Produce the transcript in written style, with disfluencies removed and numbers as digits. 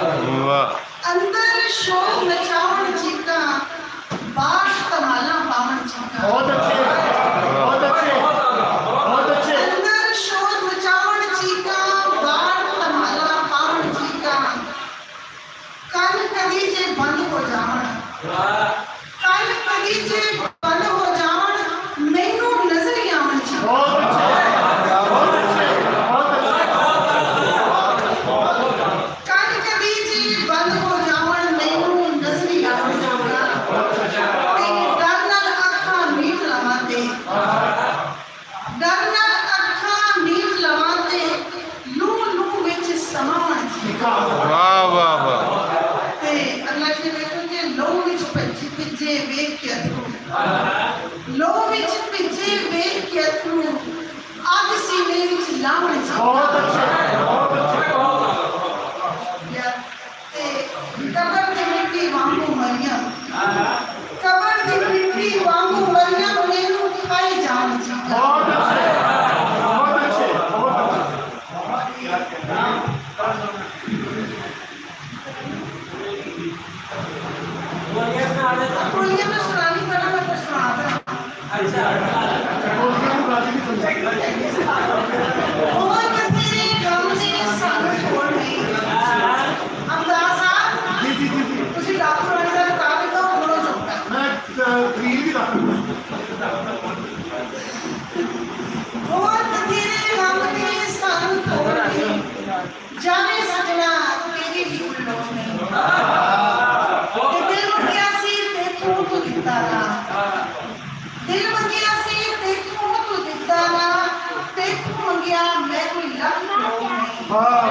वाह अंदर शोर मचावन चीका, बाहर तमाला पावन चीका। बहुत अच्छे, बहुत अच्छे, बहुत अच्छे। अंदर शोर मचावन चीका, बाहर तमाला पावन चीका। कल कदी जे बंद हो जावन, कल कदी जे बंद हो जावन, मैनू नजर ही आवन चीका। बहुत अच्छे, बहुत अच्छे, बहुत अच्छे। कल कदी जे बंद हो जावन, मैनू नजर ही आवन चीका। ते डर नाल अखां मीट लवांदे, डर नाल अखां मीट लवांदे, लू लू विच समावन चीका। वाह वाह वाह ते अल्लाह जी देखो जे लोह विच भिजे वेख के अथरू, लोह विच भिजे वेख के अथरू, अग सीने विच लावण बहुत अच्छे, बहुत अच्छे। ते कबर दी मिट्टी वांगू मरियम, कबर दी मिट्टी वांगू मरियम मैनू खाई जाण चीका। बहुत अच्छे, बहुत अच्छे, बहुत कोई मैं सुनानी पड़ा मैं तो सुना और बतेरे गम ने सानू छोड़ नहीं। अमदाद साहब जी जी जी जी। ਤੁਸੀਂ ਡਾਕਟਰ ਵਾਲੇ ਦਾ ਕਾਗਜ਼ ਤਾਂ ਖੋਲੋ ਚੁੱਕਾ। मैं रील भी रख दूँ। और बतेरे गम ने सानू छोड़ नहीं, जाने सजना तेरी भी कोई लोड़ नहीं। ते दिल मंगिया सी तेथों तू दिता ना, दिल मंगिया सी तेथों तू दिता ना, तेथों मंगिया मैं कोई लख लोड़ नहीं। हाँ